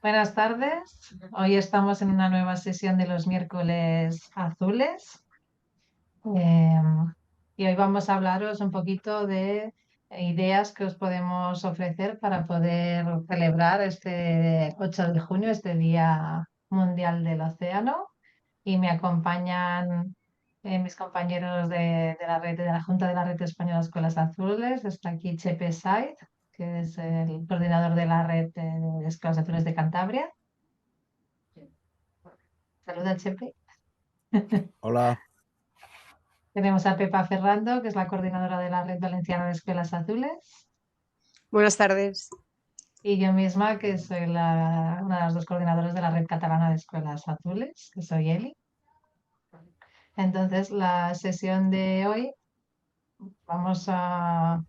Buenas tardes. Hoy estamos en una nueva sesión de los miércoles azules. em, y hoy vamos a hablaros un poquito de ideas que os podemos ofrecer para poder celebrar este 8 de junio, este Día Mundial del Océano. Y me acompañan mis compañeros de la red, de la Junta de la Red Española de Escuelas Azules. Está aquí Chepe Saiz, que es el coordinador de la red de Escuelas Azules de Cantabria. Saluda, Chepe. Hola, Tenemos a Pepa Ferrando, que es la coordinadora de la Red Valenciana de Escuelas Azules, Buenas tardes. y yo misma, que soy una de las dos coordinadoras de la Red Catalana de Escuelas Azules, que soy Eli. Entonces, la sesión de hoy vamos a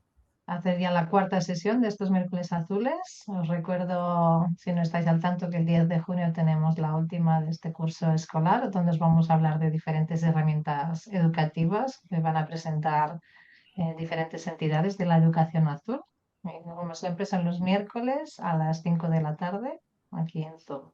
hacer ya la cuarta sesión de estos miércoles azules. Os recuerdo, si no estáis al tanto, que el 10 de junio tenemos la última de este curso escolar, donde os vamos a hablar de diferentes herramientas educativas que van a presentar diferentes entidades de la educación azul. Y como siempre son los miércoles a las 5 de la tarde aquí en Zoom.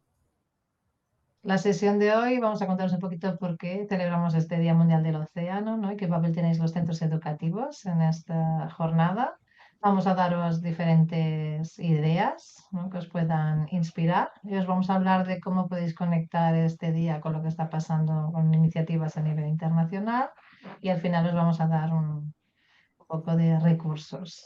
La sesión de hoy vamos a contaros un poquito por qué celebramos este Día Mundial del Océano, ¿no? Y qué papel tenéis los centros educativos en esta jornada. Vamos a daros diferentes ideas, ¿no? Que os puedan inspirar, y os vamos a hablar de cómo podéis conectar este día con lo que está pasando con iniciativas a nivel internacional, y al final os vamos a dar un poco de recursos.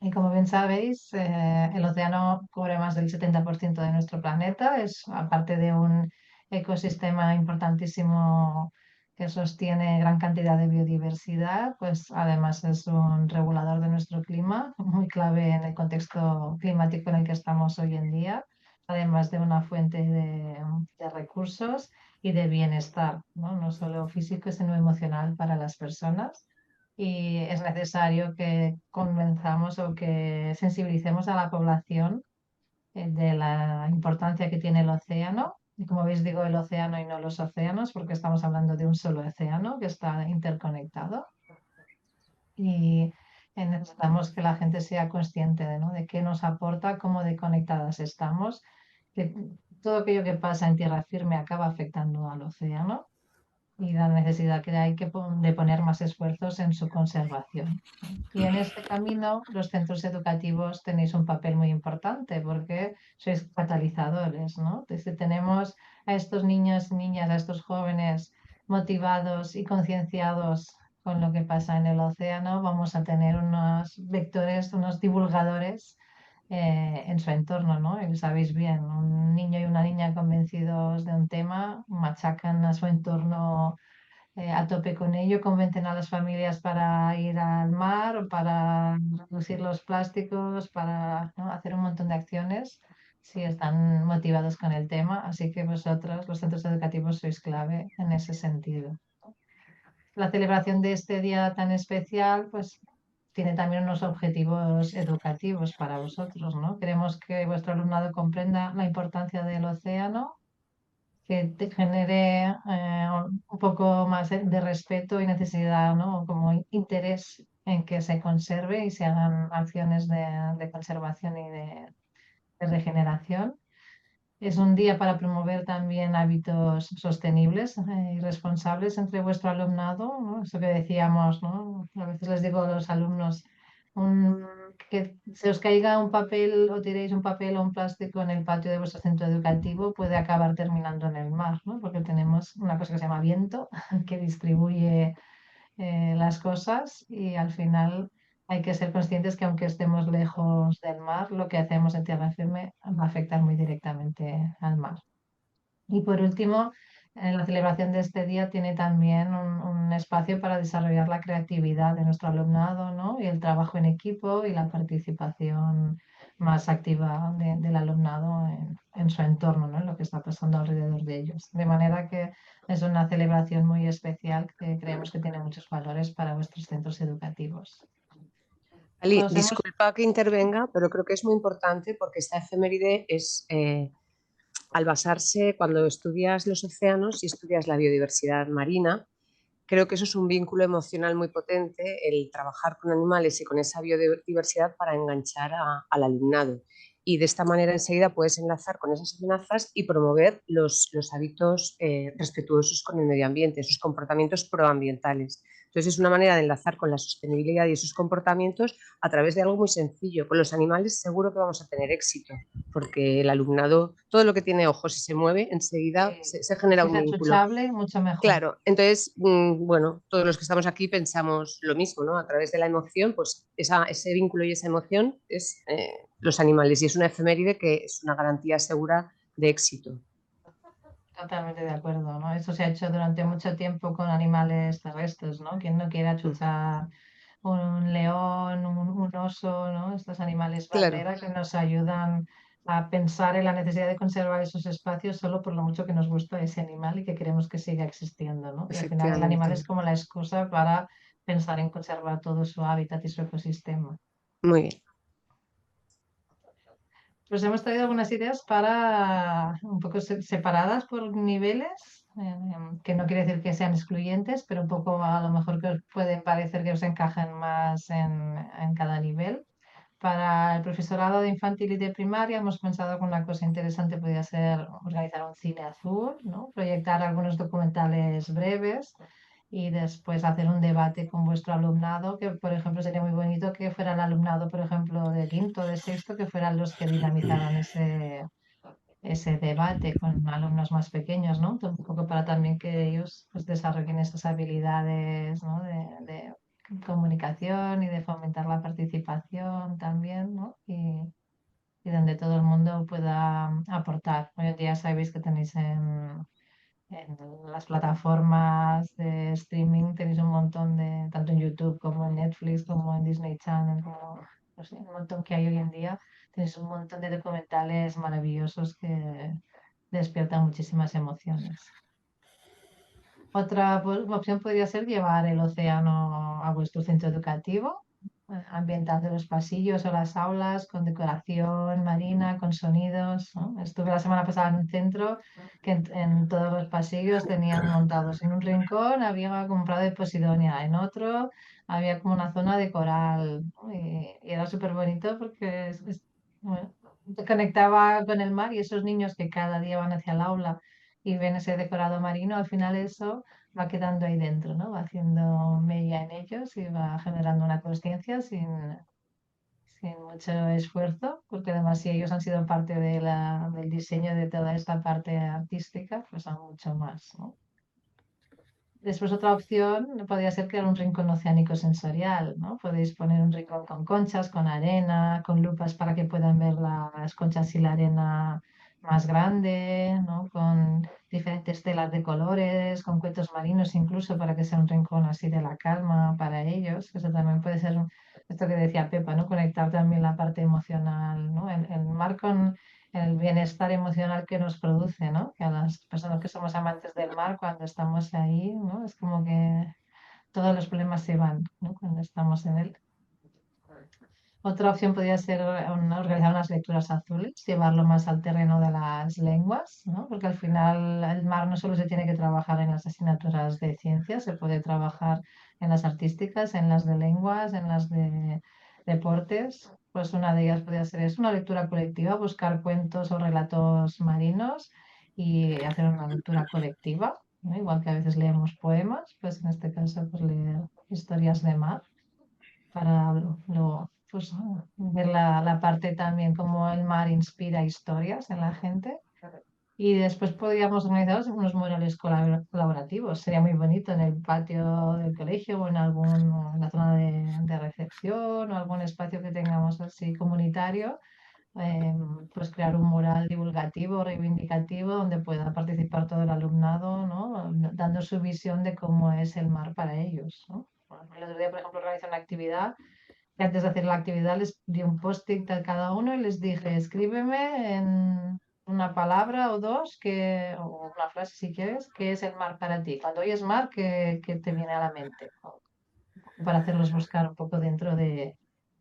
Y como bien sabéis, el océano cubre más del 70% de nuestro planeta. Es, aparte de un ecosistema importantísimo que sostiene gran cantidad de biodiversidad, pues además es un regulador de nuestro clima, muy clave en el contexto climático en el que estamos hoy en día, además de una fuente de recursos y de bienestar, ¿no? No solo físico, sino emocional para las personas. Y es necesario que convenzamos o que sensibilicemos a la población de la importancia que tiene el océano. Y como veis, digo el océano y no los océanos, porque estamos hablando de un solo océano que está interconectado. Y necesitamos que la gente sea consciente de, ¿no? De qué nos aporta, cómo de conectadas estamos, que todo aquello que pasa en tierra firme acaba afectando al océano, y la necesidad que hay de poner más esfuerzos en su conservación. Y en este camino, los centros educativos tenéis un papel muy importante, porque sois catalizadores, ¿no? Desde tenemos a estos niños y niñas, a estos jóvenes motivados y concienciados con lo que pasa en el océano, vamos a tener unos vectores, unos divulgadores en su entorno, ¿no? Y lo sabéis bien, un niño y una niña convencidos de un tema machacan a su entorno a tope con ello, convencen a las familias para ir al mar o para reducir los plásticos, para, ¿no? Hacer un montón de acciones si están motivados con el tema. Así que vosotros, los centros educativos, sois clave en ese sentido. La celebración de este día tan especial, pues tiene también unos objetivos educativos para vosotros, ¿no? Queremos que vuestro alumnado comprenda la importancia del océano, que te genere un poco más de respeto y necesidad, ¿no? Como interés en que se conserve y se hagan acciones de conservación y de regeneración. Es un día para promover también hábitos sostenibles y responsables entre vuestro alumnado, ¿no? Eso que decíamos, ¿no? A veces les digo a los alumnos, un- que se os caiga un papel o tiréis un papel o un plástico en el patio de vuestro centro educativo puede acabar terminando en el mar, ¿no? Porque tenemos una cosa que se llama viento que distribuye las cosas, y al final hay que ser conscientes que aunque estemos lejos del mar, lo que hacemos en tierra firme va a afectar muy directamente al mar. Y por último, la celebración de este día tiene también un espacio para desarrollar la creatividad de nuestro alumnado, ¿no? Y el trabajo en equipo y la participación más activa del alumnado en su entorno, ¿no? En lo que está pasando alrededor de ellos. De manera que es una celebración muy especial que creemos que tiene muchos valores para vuestros centros educativos. Ali, Os hemos disculpa que intervenga, pero creo que es muy importante porque esta efeméride es, al basarse, cuando estudias los océanos y estudias la biodiversidad marina, creo que eso es un vínculo emocional muy potente, el trabajar con animales y con esa biodiversidad para enganchar al alumnado. y de esta manera enseguida puedes enlazar con esas amenazas y promover los hábitos respetuosos con el medio ambiente, esos comportamientos proambientales. Entonces es una manera de enlazar con la sostenibilidad y esos comportamientos a través de algo muy sencillo. Con los animales seguro que vamos a tener éxito, porque el alumnado, todo lo que tiene ojos y se mueve, enseguida se genera Si un es vínculo. achuchable, mucho mejor. Claro, entonces, bueno, todos los que estamos aquí pensamos lo mismo, ¿no? A través de la emoción, pues ese vínculo y esa emoción es los animales, y es una efeméride que es una garantía segura de éxito. Totalmente de acuerdo, ¿no? Eso se ha hecho durante mucho tiempo con animales terrestres, ¿no? Quien no quiera chuzar un león, un oso, ¿no? Estos animales Claro, bandera que nos ayudan a pensar en la necesidad de conservar esos espacios solo por lo mucho que nos gusta ese animal y que queremos que siga existiendo, ¿no? Y al final el animal es efectivamente. como la excusa para pensar en conservar todo su hábitat y su ecosistema. Muy bien. Pues hemos traído algunas ideas para un poco separadas por niveles, que no quiere decir que sean excluyentes, pero un poco a lo mejor que os pueden parecer que os encajan más en cada nivel. Para el profesorado de infantil y de primaria hemos pensado que una cosa interesante podría ser organizar un cine azul, ¿no? Proyectar algunos documentales breves y después hacer un debate con vuestro alumnado, que por ejemplo sería muy bonito que fuera el alumnado, por ejemplo, de quinto, de sexto, que fueran los que dinamizaran ese debate con alumnos más pequeños, ¿no? Un poco para también que ellos pues, desarrollen esas habilidades, ¿no? de comunicación y de fomentar la participación también, ¿no? Y donde todo el mundo pueda aportar. Hoy en día sabéis que tenéis en las plataformas de streaming, tenéis un montón de, tanto en YouTube como en Netflix, como en Disney Channel, como no sé, un montón que hay hoy en día. Tenéis un montón de documentales maravillosos que despiertan muchísimas emociones. Otra opción podría ser llevar el océano a vuestro centro educativo, ambientando los pasillos o las aulas con decoración marina, con sonidos, ¿no? Estuve la semana pasada en un centro que en todos los pasillos tenían montados en un rincón, había como un prado de Posidonia, en otro había como una zona de coral, ¿no? Y era súper bonito porque bueno, te conectaba con el mar y esos niños que cada día van hacia el aula y ven ese decorado marino, al final eso va quedando ahí dentro, ¿no? Va haciendo mella en ellos y va generando una conciencia sin mucho esfuerzo, porque además si ellos han sido parte del diseño de toda esta parte artística, pues aún mucho más, ¿no? Después otra opción podría ser crear un rincón oceánico sensorial, ¿no? Podéis poner un rincón con conchas, con arena, con lupas para que puedan ver las conchas y la arena más grande, ¿no? Con diferentes telas de colores, con cuentos marinos incluso para que sea un rincón así de la calma para ellos. Eso también puede ser esto que decía Pepa, ¿no? Conectar también la parte emocional, ¿no? El mar con el bienestar emocional que nos produce, ¿no? Que a las personas que somos amantes del mar, cuando estamos ahí, ¿no? Es como que todos los problemas se van, ¿no? Cuando estamos en él. Otra opción podría ser organizar unas lecturas azules, llevarlo más al terreno de las lenguas, ¿no? Porque al final el mar no solo se tiene que trabajar en las asignaturas de ciencias, se puede trabajar en las artísticas, en las de lenguas, en las de deportes. Pues una de ellas podría ser una lectura colectiva, buscar cuentos o relatos marinos y hacer una lectura colectiva, ¿no? Igual que a veces leemos poemas, pues en este caso pues leer historias de mar para luego pues, ver la parte también como el mar inspira historias en la gente. Y después podríamos organizar unos murales colaborativos. Sería muy bonito en el patio del colegio o en la zona de recepción o algún espacio que tengamos así comunitario. Pues crear un mural divulgativo, reivindicativo, donde pueda participar todo el alumnado, ¿no? Dando su visión de cómo es el mar para ellos, ¿no? El otro día, por ejemplo, organizé una actividad que antes de hacer la actividad les di un post-it a cada uno y les dije, escríbeme en una palabra o dos, o una frase si quieres, ¿qué es el mar para ti? Cuando oyes mar, ¿qué te viene a la mente? ¿No? Para hacerlos buscar un poco dentro de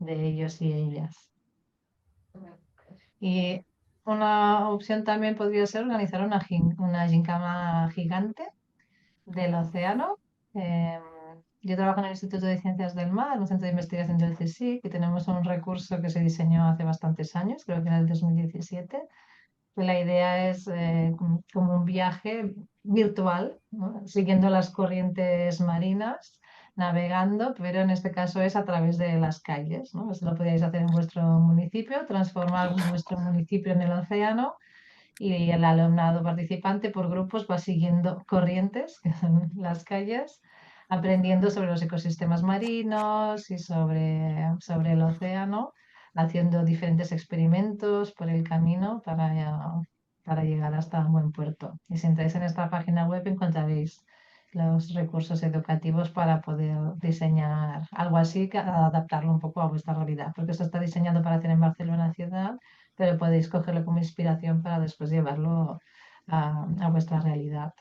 ellos y ellas. Y una opción también podría ser organizar una gincama gigante del océano. Yo trabajo en el Instituto de Ciencias del Mar, un centro de investigación del CSIC, y tenemos un recurso que se diseñó hace bastantes años, creo que era el 2017, que la idea es como un viaje virtual, ¿no? Siguiendo las corrientes marinas, navegando, pero en este caso es a través de las calles, ¿no? Eso lo podéis hacer en vuestro municipio, transformar vuestro municipio en el océano, y el alumnado participante por grupos va siguiendo corrientes, que son las calles, aprendiendo sobre los ecosistemas marinos y sobre el océano, haciendo diferentes experimentos por el camino para llegar hasta un buen puerto. Y si entráis en esta página web encontraréis los recursos educativos para poder diseñar algo así, adaptarlo un poco a vuestra realidad, porque esto está diseñado para hacer en Barcelona ciudad, pero podéis cogerlo como inspiración para después llevarlo a vuestra realidad.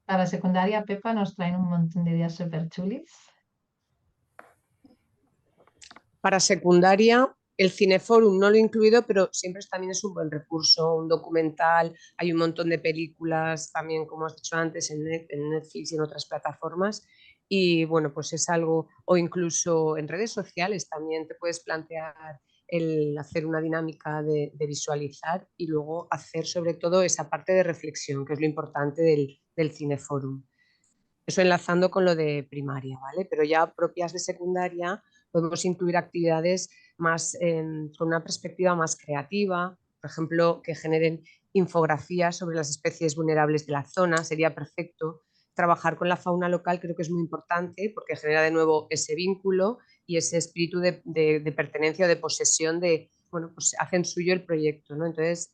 Para secundaria, Pepa, nos traen un montón de ideas súper chulis. Para secundaria, el Cineforum no lo he incluido, pero siempre también es un buen recurso, un documental, hay un montón de películas también, como has dicho antes, en Netflix y en otras plataformas. Y bueno, pues es algo, o incluso en redes sociales también te puedes plantear el hacer una dinámica de visualizar y luego hacer sobre todo esa parte de reflexión, que es lo importante del Cineforum. Eso enlazando con lo de primaria, ¿vale? Pero ya propias de secundaria podemos incluir actividades más con una perspectiva más creativa, por ejemplo, que generen infografías sobre las especies vulnerables de la zona, sería perfecto. Trabajar con la fauna local creo que es muy importante porque genera de nuevo ese vínculo y ese espíritu de pertenencia o de posesión de, bueno, pues hacen suyo el proyecto, ¿no? Entonces,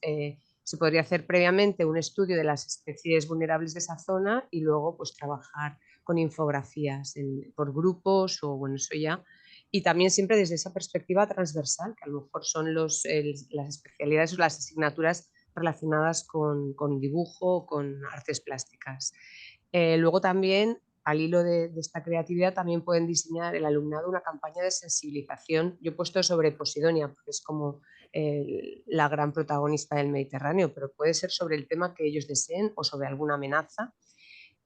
se podría hacer previamente un estudio de las especies vulnerables de esa zona y luego pues trabajar con infografías por grupos o bueno, eso ya. Y también siempre desde esa perspectiva transversal, que a lo mejor son las especialidades o las asignaturas relacionadas con dibujo o con artes plásticas. Luego también, al hilo de esta creatividad, también pueden diseñar el alumnado una campaña de sensibilización. Yo he puesto sobre Posidonia, porque es como la gran protagonista del Mediterráneo, pero puede ser sobre el tema que ellos deseen o sobre alguna amenaza.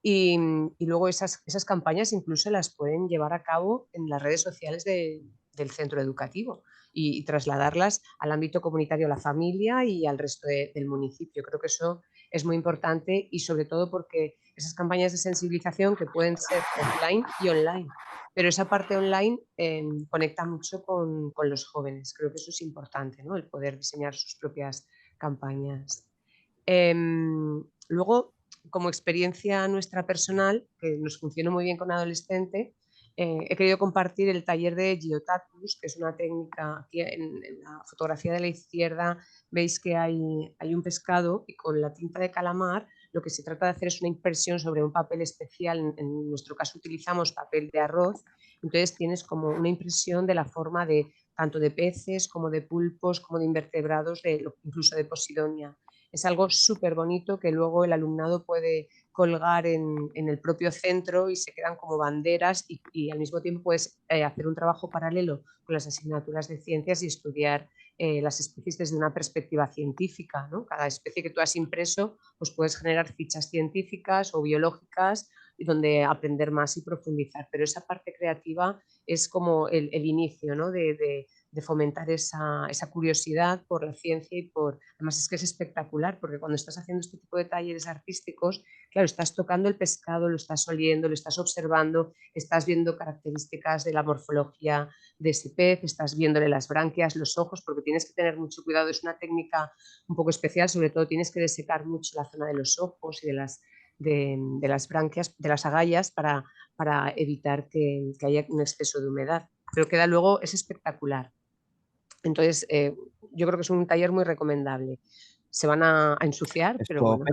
Y luego esas campañas incluso las pueden llevar a cabo en las redes sociales del centro educativo y trasladarlas al ámbito comunitario, a la familia y al resto del municipio. Creo que eso es muy importante y sobre todo porque esas campañas de sensibilización que pueden ser offline y online, pero esa parte online conecta mucho con los jóvenes. Creo que eso es importante, ¿no? El poder diseñar sus propias campañas. Luego, como experiencia nuestra personal, que nos funcionó muy bien con adolescente, he querido compartir el taller de Geotatus, que es una técnica, aquí en la fotografía de la izquierda veis que hay un pescado y con la tinta de calamar lo que se trata de hacer es una impresión sobre un papel especial, en nuestro caso utilizamos papel de arroz, entonces tienes como una impresión de la forma de tanto de peces como de pulpos, como de invertebrados, incluso de Posidonia. Es algo súper bonito que luego el alumnado puede colgar en el propio centro y se quedan como banderas y al mismo tiempo puedes hacer un trabajo paralelo con las asignaturas de ciencias y estudiar las especies desde una perspectiva científica, ¿no? Cada especie que tú has impreso, pues puedes generar fichas científicas o biológicas donde aprender más y profundizar, pero esa parte creativa es como el inicio, ¿no? de fomentar esa curiosidad por la ciencia y además es que es espectacular porque cuando estás haciendo este tipo de talleres artísticos, claro, estás tocando el pescado, lo estás oliendo, lo estás observando, estás viendo características de la morfología de ese pez, estás viéndole las branquias, los ojos, porque tienes que tener mucho cuidado, es una técnica un poco especial, sobre todo tienes que desecar mucho la zona de los ojos y de las branquias, de las agallas para evitar que haya un exceso de humedad, pero queda luego, es espectacular. Entonces, yo creo que es un taller muy recomendable. Se van a ensuciar, pero bueno.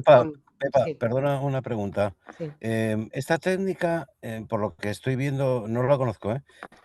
Pepa, sí, perdona una pregunta. sí. Esta técnica, por lo que estoy viendo, no la conozco, ¿eh?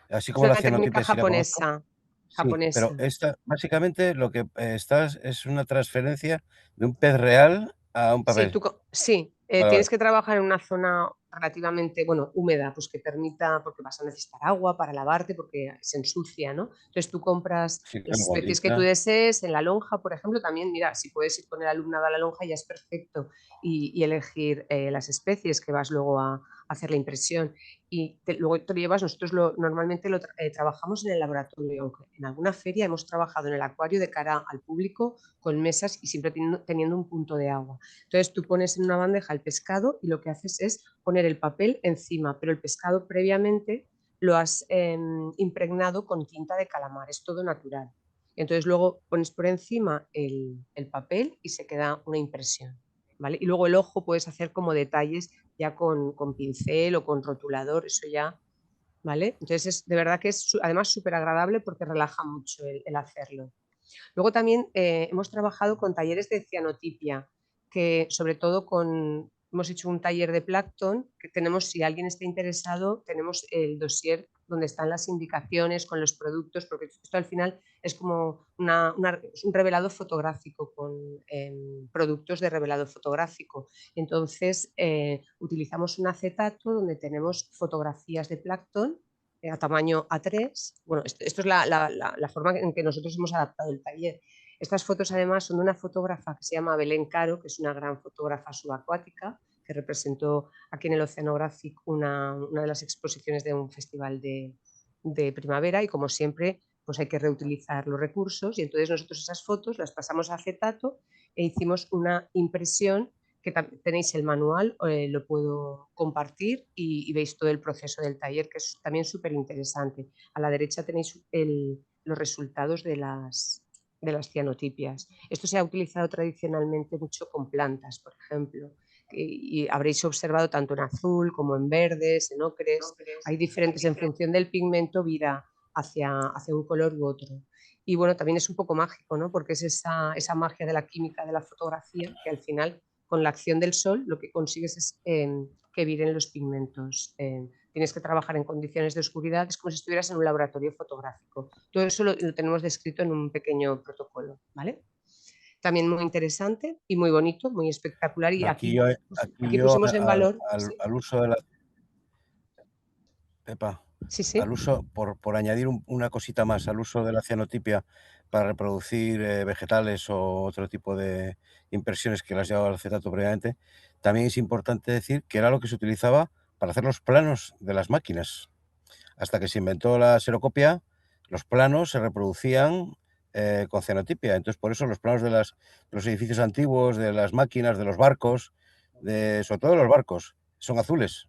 Así Es como la una técnica cianotipia sí la conozco. japonesa. Sí, pero Japonesa. esta, básicamente lo que estás es una transferencia de un pez real a un Sí, papel. sí, Vale, Tienes vale. que trabajar en una zona relativamente, bueno, húmeda, pues que permita, porque vas a necesitar agua para lavarte, porque se ensucia, ¿no? Entonces tú compras Sí, las claro, especies que tú desees en la lonja, por ejemplo, también, mira, si puedes ir con el alumnado a la lonja ya es perfecto y elegir las especies que vas luego a hacer la impresión y luego te lo llevas, nosotros normalmente lo trabajamos en el laboratorio, aunque en alguna feria hemos trabajado en el acuario de cara al público con mesas y siempre teniendo un punto de agua. Entonces tú pones en una bandeja el pescado y lo que haces es poner el papel encima, pero el pescado previamente lo has impregnado con tinta de calamar, es todo natural. Entonces luego pones por encima el papel y se queda una impresión. ¿Vale? Y luego el ojo puedes hacer como detalles ya con pincel o con rotulador, eso ya, ¿vale? Entonces es, de verdad que es además súper agradable porque relaja mucho el hacerlo. Luego también hemos trabajado con talleres de cianotipia, que sobre todo hemos hecho un taller de plancton, que tenemos, si alguien está interesado, tenemos el dossier donde están las indicaciones con los productos, porque esto al final es como un revelado fotográfico con productos de revelado fotográfico. Entonces utilizamos un acetato donde tenemos fotografías de plancton a tamaño A3. Bueno, esto es la forma en que nosotros hemos adaptado el taller. Estas fotos además son de una fotógrafa que se llama Belén Caro, que es una gran fotógrafa subacuática, que representó aquí en el Oceanographic una de las exposiciones de un festival de primavera y como siempre pues hay que reutilizar los recursos y entonces nosotros esas fotos las pasamos a acetato e hicimos una impresión que tenéis el manual, lo puedo compartir y veis todo el proceso del taller, que es también súper interesante. A la derecha tenéis los resultados de las cianotipias. Esto se ha utilizado tradicionalmente mucho con plantas, por ejemplo, y habréis observado tanto en azul como en verdes, en ocres. Hay diferentes, en función del pigmento, vira hacia un color u otro. Y bueno, también es un poco mágico, ¿no? Porque es esa magia de la química de la fotografía que al final con la acción del sol lo que consigues es que viren los pigmentos. Tienes que trabajar en condiciones de oscuridad, es como si estuvieras en un laboratorio fotográfico. Todo eso lo tenemos descrito en un pequeño protocolo, ¿vale? También muy interesante y muy bonito, muy espectacular y Aquí aquí, yo, aquí pusimos en valor... al uso de la... Pepa, Sí, al sí. uso, por añadir una cosita más, al uso de la cianotipia para reproducir vegetales o otro tipo de impresiones que las llevaba al acetato previamente, también es importante decir que era lo que se utilizaba para hacer los planos de las máquinas. Hasta que se inventó la xerocopia, los planos se reproducían con cianotipia. Entonces, por eso los planos de los edificios antiguos, de las máquinas, de los barcos, sobre todo de los barcos, son azules.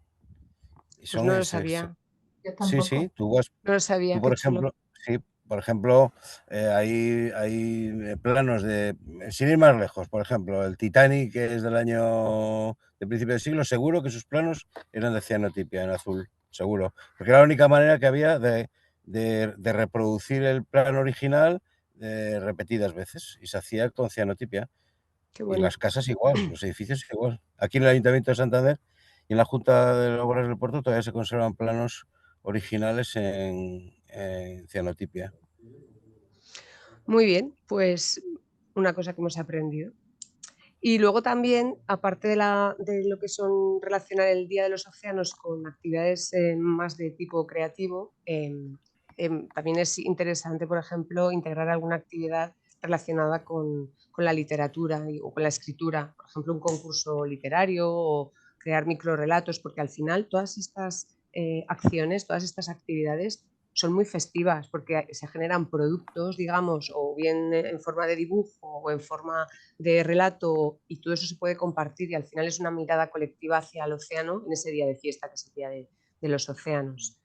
Y Pues son, no lo sabía, Yo sí, sí, tampoco. tú no lo sabía, qué por chulo. ejemplo, sí, por ejemplo, hay planos sin ir más lejos, por ejemplo, el Titanic, que es del principio del siglo, seguro que sus planos eran de cianotipia, en azul, seguro, porque era la única manera que había de reproducir el plano original repetidas veces, y se hacía con cianotipia. Qué Y bueno. las casas igual, los edificios igual. Aquí en el Ayuntamiento de Santander y en la Junta de Obras del Puerto todavía se conservan planos originales en cianotipia. Muy bien, pues una cosa que hemos aprendido. Y luego también, aparte de lo que son relacionar el Día de los Océanos con actividades más de tipo creativo, también es interesante, por ejemplo, integrar alguna actividad relacionada con la literatura o con la escritura, por ejemplo, un concurso literario o crear microrelatos, porque al final todas estas acciones, todas estas actividades son muy festivas porque se generan productos, digamos, o bien en forma de dibujo o en forma de relato y todo eso se puede compartir y al final es una mirada colectiva hacia el océano en ese día de fiesta que es el día de los océanos.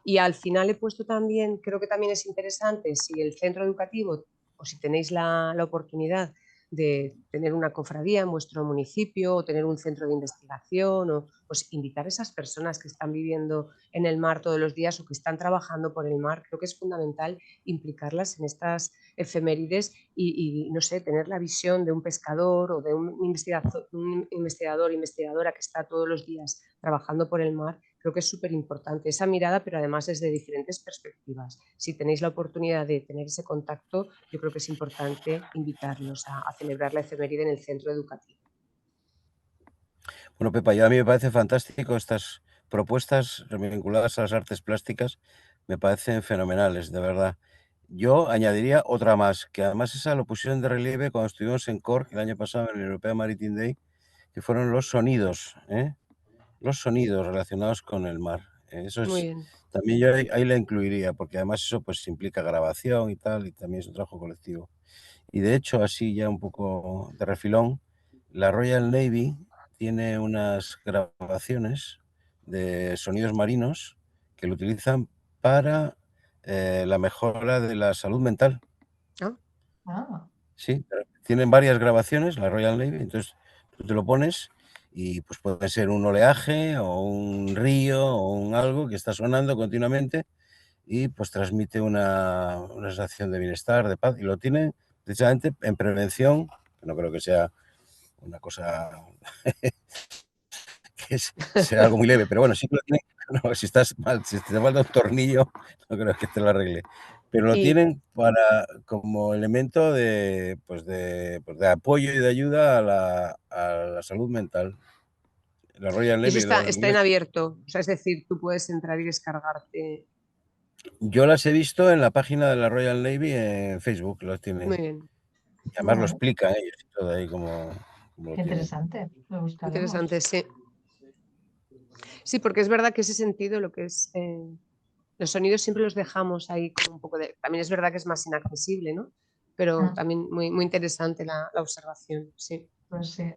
Y al final he puesto también, creo que también es interesante, si el centro educativo o si tenéis la oportunidad de tener una cofradía en vuestro municipio o tener un centro de investigación o pues invitar a esas personas que están viviendo en el mar todos los días o que están trabajando por el mar, creo que es fundamental implicarlas en estas efemérides y no sé, tener la visión de un pescador o de un investigador, investigadora que está todos los días trabajando por el mar, creo que es súper importante esa mirada, pero además desde diferentes perspectivas. Si tenéis la oportunidad de tener ese contacto, yo creo que es importante invitarlos a celebrar la efeméride en el centro educativo. Bueno, Pepa, a mí me parece fantástico estas propuestas vinculadas a las artes plásticas, me parecen fenomenales, de verdad. Yo añadiría otra más, que además esa lo pusieron de relieve cuando estuvimos en Cork el año pasado en el European Maritime Day, que fueron los sonidos, ¿eh? Los sonidos relacionados con el mar. Eso Muy es, bien. también yo ahí la incluiría, porque además eso pues implica grabación y tal, y también es un trabajo colectivo. Y de hecho, así ya un poco de refilón, la Royal Navy tiene unas grabaciones de sonidos marinos que lo utilizan para la mejora de la salud mental. Ah, Ah, Sí, tienen varias grabaciones, la Royal Navy, entonces tú te lo pones y pues puede ser un oleaje o un río o un algo que está sonando continuamente y pues transmite una sensación de bienestar, de paz, y lo tienen precisamente en prevención, que no creo que sea una cosa que sea algo muy leve, pero bueno, sí que lo tienen, no, si estás mal, si te falta un tornillo, no creo que te lo arregle, pero lo y, tienen para como elemento de, pues de apoyo y de ayuda a la salud mental. La Royal y eso Navy, los está en ingleses. abierto. O sea, es decir, tú puedes entrar y descargarte. Yo las he visto en la página de la Royal Navy en Facebook, las Muy tienen. bien. Y además lo vale, explican ellos y todo ahí como lo qué tienen. interesante. Lo buscaremos. Interesante, sí. Sí, porque es verdad que ese sentido, lo que es los sonidos siempre los dejamos ahí como un poco de... También es verdad que es más inaccesible, ¿no? Pero Mm, también muy, muy interesante la observación, sí. pues sí.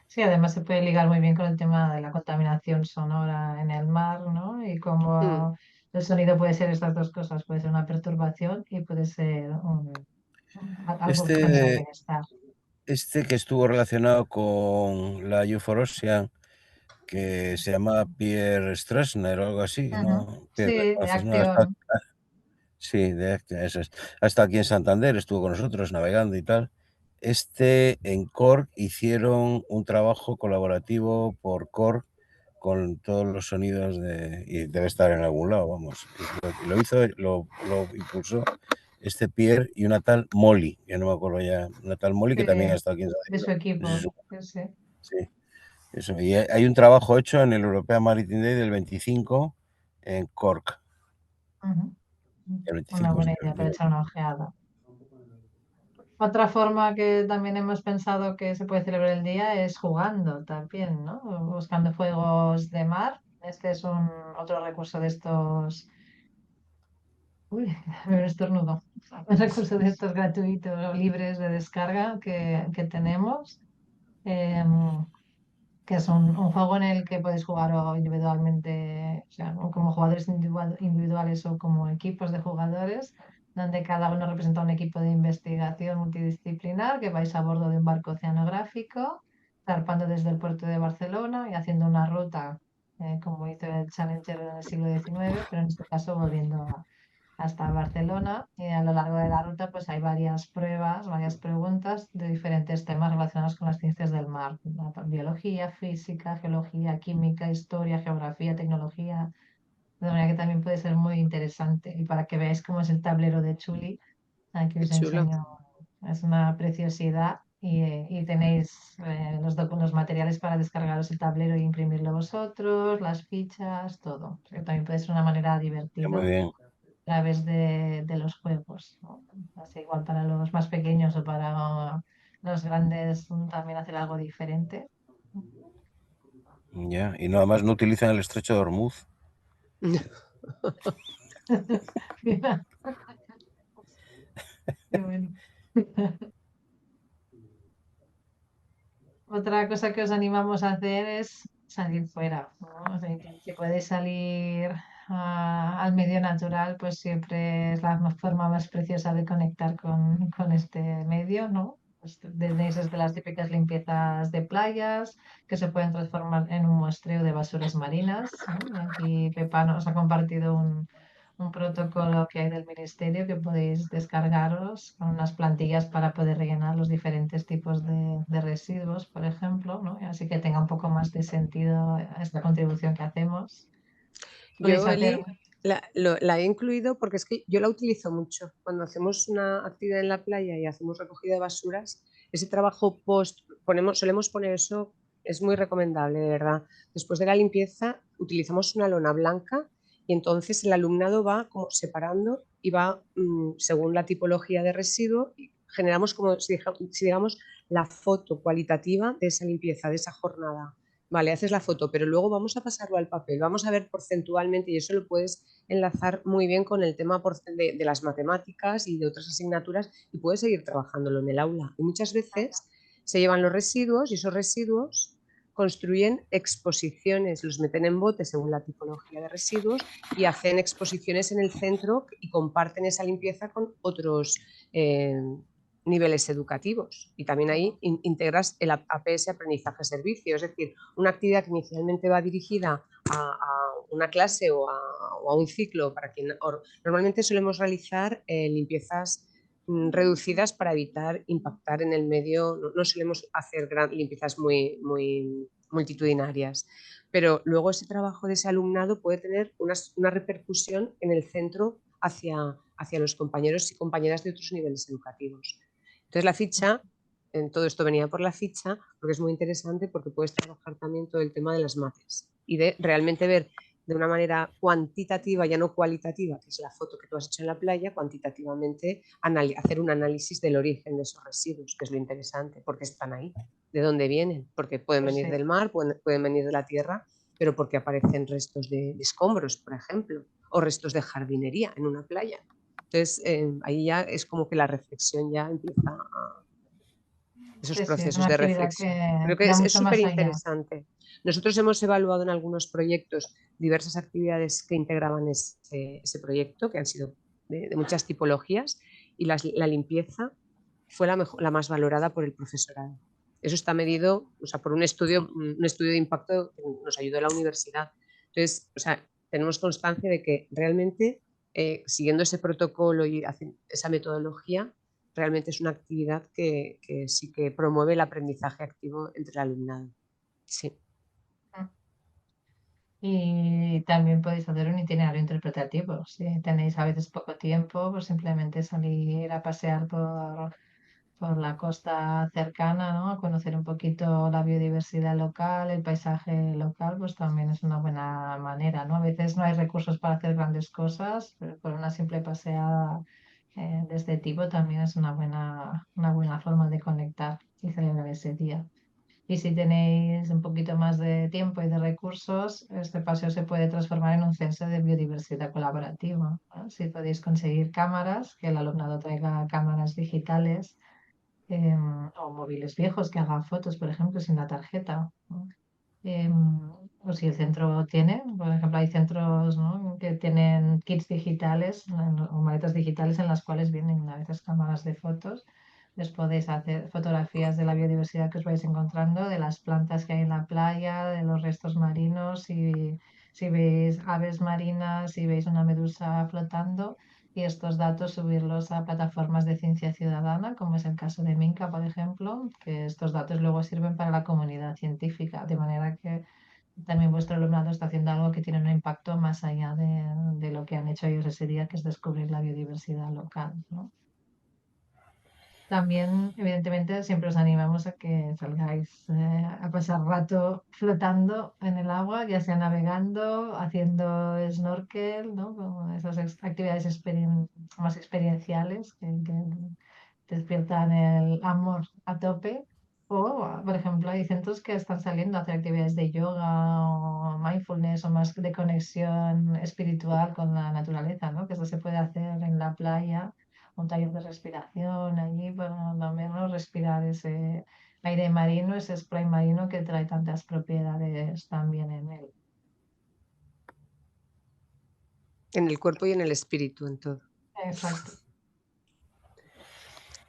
Sí, además se puede ligar muy bien con el tema de la contaminación sonora en el mar, ¿no? Y Mm. cómo el sonido puede ser estas dos cosas, puede ser una perturbación y puede ser algo que genera Este, bienestar. este que estuvo relacionado con la Euforosia, que se llama Pierre Strasner o algo así, Ujú. ¿no? Sí, Pierre, ¿le de conoces, no? acción. Sí, de Actia, eso es. Ha estado aquí en Santander, estuvo con nosotros navegando y tal. En Cork hicieron un trabajo colaborativo por Cork con todos los sonidos y debe estar en algún lado, vamos. Y lo hizo, lo impulsó este Pierre y una tal Molly, ya no me acuerdo ya, una tal Molly Sí, que también ha estado aquí en de su Santander. equipo. Sí, sí. Sí, eso. Y hay un trabajo hecho en el European Maritime Day del 25 en Cork, Ujú. el Una 25 buena idea para echar una ojeada. Otra forma que también hemos pensado que se puede celebrar el día es jugando también, ¿no? Buscando juegos de mar. Este es otro recurso de estos. Uy, me estornudo. Un recurso de estos gratuitos o libres de descarga que tenemos. em, que es un juego en el que podéis jugar o individualmente, o sea, o como jugadores individuales o como equipos de jugadores, donde cada uno representa un equipo de investigación multidisciplinar, que vais a bordo de un barco oceanográfico, zarpando desde el puerto de Barcelona y haciendo una ruta, como hizo el Challenger en el siglo XIX, pero en este caso volviendo hasta Barcelona, y a lo largo de la ruta pues hay varias pruebas, varias preguntas de diferentes temas relacionados con las ciencias del mar: biología, física, geología, química, historia, geografía, tecnología, de manera que también puede ser muy interesante. Y para que veáis cómo es el tablero de Chuli, aquí Qué os chulo. enseño, es una preciosidad. Y tenéis los materiales para descargaros el tablero e imprimirlo vosotros, las fichas, todo. O sea, que también puede ser una manera Muy divertida bien. a través de los juegos, ¿no? Así igual para los más pequeños o para los grandes, también hacer algo diferente. Ya, y nada más no utilizan el estrecho de Hormuz. Mira, qué bueno. Otra cosa que os animamos a hacer es salir fuera, ¿no? O sea, que si podéis salir al medio natural, pues siempre es la forma más preciosa de conectar con este medio, ¿no? Pues tenéis desde las típicas limpiezas de playas, que se pueden transformar en un muestreo de basuras marinas, ¿no? Y aquí Pepa nos ha compartido un protocolo que hay del ministerio que podéis descargaros con unas plantillas para poder rellenar los diferentes tipos de residuos, por ejemplo, ¿no? Y así que tenga un poco más de sentido esta contribución que hacemos. Podéis Yo, hacer. Eli, la he incluido porque es que yo la utilizo mucho. Cuando hacemos una actividad en la playa y hacemos recogida de basuras, ese trabajo post, solemos poner eso es muy recomendable, de verdad. Después de la limpieza utilizamos una lona blanca y entonces el alumnado va como separando y va, según la tipología de residuo, generamos como si digamos la foto cualitativa de esa limpieza, de esa jornada. Vale, haces la foto, pero luego vamos a pasarlo al papel, vamos a ver porcentualmente, y eso lo puedes enlazar muy bien con el tema de las matemáticas y de otras asignaturas, y puedes seguir trabajándolo en el aula. Y muchas veces se llevan los residuos y esos residuos construyen exposiciones, los meten en botes según la tipología de residuos y hacen exposiciones en el centro y comparten esa limpieza con otros niveles educativos. Y también ahí integras el APS, aprendizaje servicio, es decir, una actividad que inicialmente va dirigida a una clase o a un ciclo para quien normalmente solemos realizar limpiezas reducidas para evitar impactar en el medio. No solemos hacer limpiezas muy multitudinarias, pero luego ese trabajo de ese alumnado puede tener una repercusión en el centro hacia los compañeros y compañeras de otros niveles educativos. Entonces la ficha, en todo esto venía por la ficha, porque es muy interesante porque puedes trabajar también todo el tema de las mates y de realmente ver de una manera cuantitativa, ya no cualitativa, que es la foto que tú has hecho en la playa, cuantitativamente hacer un análisis del origen de esos residuos, que es lo interesante, porque están ahí, de dónde vienen, porque pueden Pues venir sí. del mar, pueden venir de la tierra, pero porque aparecen restos de escombros, por ejemplo, o restos de jardinería en una playa. Entonces, ahí ya es como que la reflexión ya empieza a esos Sí, sí, es procesos una de actividad reflexión. que Creo que va es mucho súper más allá. interesante. Nosotros hemos evaluado en algunos proyectos diversas actividades que integraban ese proyecto, que han sido de muchas tipologías, y la limpieza fue la más valorada por el profesorado. Eso está medido, o sea, por un estudio de impacto que nos ayudó la universidad. Entonces, o sea, tenemos constancia de que realmente, siguiendo ese protocolo y esa metodología, realmente es una actividad que sí que promueve el aprendizaje activo entre el alumnado. Sí. Y también podéis hacer un itinerario interpretativo. Si tenéis a veces poco tiempo, pues simplemente salir a pasear por la costa cercana, ¿no? A conocer un poquito la biodiversidad local, el paisaje local, pues también es una buena manera, ¿no? A veces no hay recursos para hacer grandes cosas, pero por una simple paseada de este tipo también es una buena forma de conectar y celebrar ese día. Y si tenéis un poquito más de tiempo y de recursos, este paseo se puede transformar en un censo de biodiversidad colaborativa, ¿no? Si podéis conseguir cámaras, que el alumnado traiga cámaras digitales o móviles viejos que hagan fotos, por ejemplo, sin la tarjeta, ¿no? O si el centro tiene, por ejemplo, hay centros, ¿no?, que tienen kits digitales o maletas digitales en las cuales vienen a veces cámaras de fotos. Les podéis hacer fotografías de la biodiversidad que os vais encontrando, de las plantas que hay en la playa, de los restos marinos, si veis aves marinas, si veis una medusa flotando, y estos datos subirlos a plataformas de ciencia ciudadana, como es el caso de Minca, por ejemplo, que estos datos luego sirven para la comunidad científica, de manera que también vuestro alumnado está haciendo algo que tiene un impacto más allá de lo que han hecho ellos ese día, que es descubrir la biodiversidad local, ¿no? También, evidentemente, siempre os animamos a que salgáis a pasar rato flotando en el agua, ya sea navegando, haciendo snorkel, ¿no? Como esas actividades más experienciales que despiertan el amor a tope. O, por ejemplo, hay centros que están saliendo a hacer actividades de yoga o mindfulness o más de conexión espiritual con la naturaleza, ¿no? Que eso se puede hacer en la playa, un taller de respiración allí para también, ¿no?, respirar ese aire marino, ese spray marino que trae tantas propiedades también en él. En el cuerpo y en el espíritu, en todo. Exacto.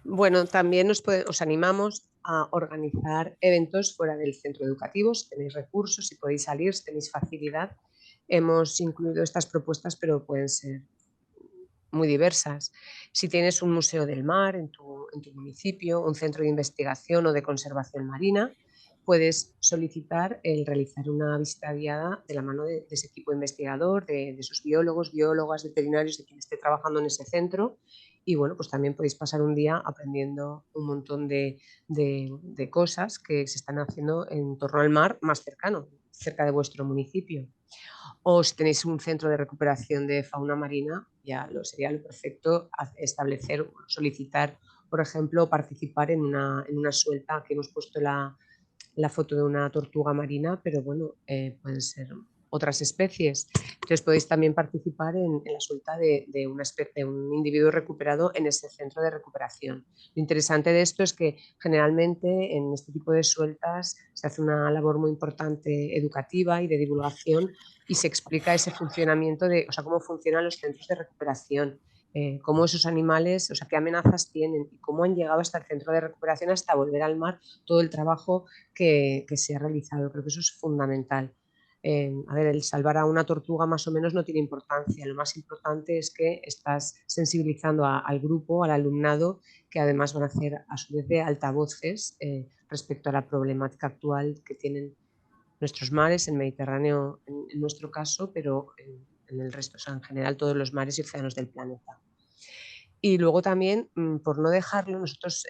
Bueno, también os animamos a organizar eventos fuera del centro educativo. Si tenéis recursos, si podéis salir, si tenéis facilidad. Hemos incluido estas propuestas, pero pueden ser muy diversas. Si tienes un museo del mar en tu municipio, un centro de investigación o de conservación marina, puedes solicitar el realizar una visita guiada de la mano de ese equipo investigador, de esos biólogos, biólogas, veterinarios, de quien esté trabajando en ese centro, Y bueno, pues también podéis pasar un día aprendiendo un montón de cosas que se están haciendo en torno al mar más cercano, cerca de vuestro municipio. O si tenéis un centro de recuperación de fauna marina, ya sería lo perfecto establecer, solicitar, por ejemplo, participar en una suelta, que hemos puesto la foto de una tortuga marina, pero bueno, pueden ser otras especies. Entonces podéis también participar en la suelta de un individuo recuperado en ese centro de recuperación. Lo interesante de esto es que generalmente en este tipo de sueltas se hace una labor muy importante educativa y de divulgación y se explica ese funcionamiento o sea, cómo funcionan los centros de recuperación. Cómo esos animales, o sea, qué amenazas tienen y cómo han llegado hasta el centro de recuperación, hasta volver al mar, todo el trabajo que se ha realizado. Creo que eso es fundamental. A ver, el salvar a una tortuga más o menos no tiene importancia. Lo más importante es que estás sensibilizando al grupo, al alumnado, que además van a hacer a su vez de altavoces respecto a la problemática actual que tienen nuestros mares, el Mediterráneo en nuestro caso, pero en el resto, o sea, en general todos los mares y océanos del planeta. Y luego también, por no dejarlo, nosotros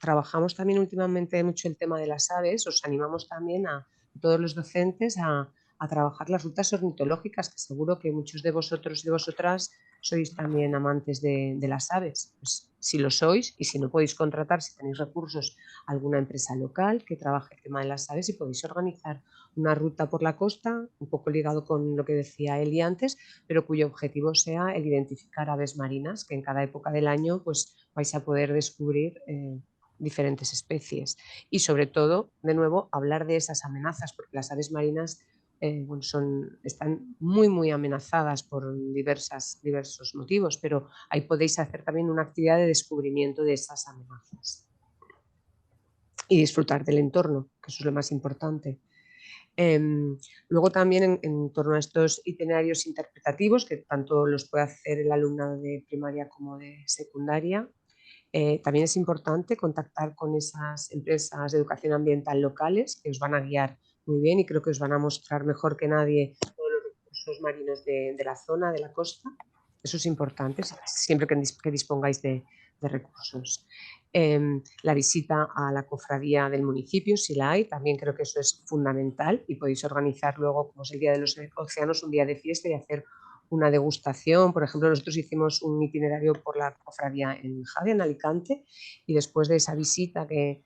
trabajamos también últimamente mucho el tema de las aves. Os animamos también a todos los docentes a trabajar las rutas ornitológicas, que seguro que muchos de vosotros y de vosotras sois también amantes de las aves. Pues, si lo sois y si no podéis contratar, si tenéis recursos, alguna empresa local que trabaje el tema de las aves y podéis organizar una ruta por la costa, un poco ligado con lo que decía Eli antes, pero cuyo objetivo sea el identificar aves marinas, que en cada época del año pues, vais a poder descubrir diferentes especies. Y sobre todo, de nuevo, hablar de esas amenazas, porque las aves marinas bueno, están muy, muy amenazadas por diversos motivos, pero ahí podéis hacer también una actividad de descubrimiento de esas amenazas. Y disfrutar del entorno, que eso es lo más importante. Luego también en torno a estos itinerarios interpretativos, que tanto los puede hacer el alumnado de primaria como de secundaria, también es importante contactar con esas empresas de educación ambiental locales que os van a guiar muy bien y creo que os van a mostrar mejor que nadie todos los recursos marinos de la zona, de la costa. Eso es importante, siempre que dispongáis de recursos. La visita a la cofradía del municipio, si la hay, también creo que eso es fundamental y podéis organizar luego, como es el Día de los Océanos, un día de fiesta y hacer una degustación. Por ejemplo, nosotros hicimos un itinerario por la cofradía en Javi, en Alicante, y después de esa visita que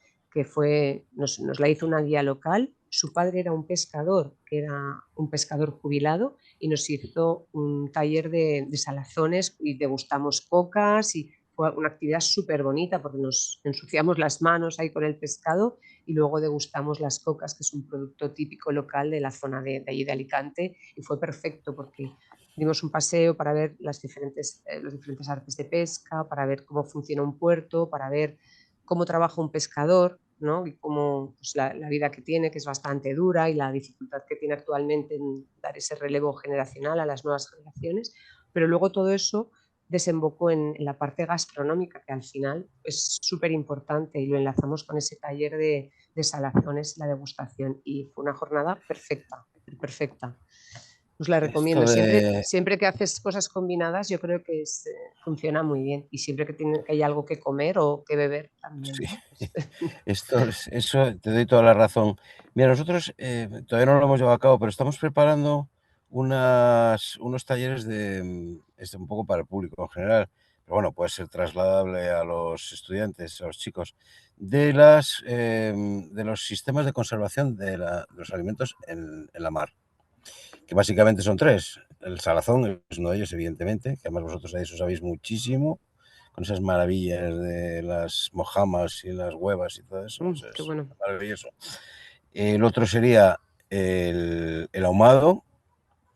nos la hizo una guía local, su padre era un pescador, que era un pescador jubilado, y nos hizo un taller de salazones y degustamos cocas y fue una actividad súper bonita porque nos ensuciamos las manos ahí con el pescado y luego degustamos las cocas, que es un producto típico local de la zona de allí de Alicante, y fue perfecto porque dimos un paseo para ver los diferentes artes de pesca, para ver cómo funciona un puerto, para ver cómo trabaja un pescador, ¿no? Y cómo pues, la vida que tiene, que es bastante dura, y la dificultad que tiene actualmente en dar ese relevo generacional a las nuevas generaciones. Pero luego todo eso desembocó en la parte gastronómica, que al final es súper importante, y lo enlazamos con ese taller de salazones, la degustación, y fue una jornada perfecta, perfecta. Os la recomiendo. Siempre que haces cosas combinadas, yo creo que funciona muy bien. Y siempre que hay algo que comer o que beber también. Sí, ¿No? eso te doy toda la razón. Mira, nosotros todavía no lo hemos llevado a cabo, pero estamos preparando unos talleres un poco para el público en general, pero bueno, puede ser trasladable a los estudiantes, a los chicos, de los sistemas de conservación de los alimentos en la mar, que básicamente son tres. El salazón es uno de ellos, evidentemente, que además vosotros de eso sabéis muchísimo, con esas maravillas de las mojamas y las huevas y todo eso. Qué Es bueno. maravilloso. El otro sería el ahumado,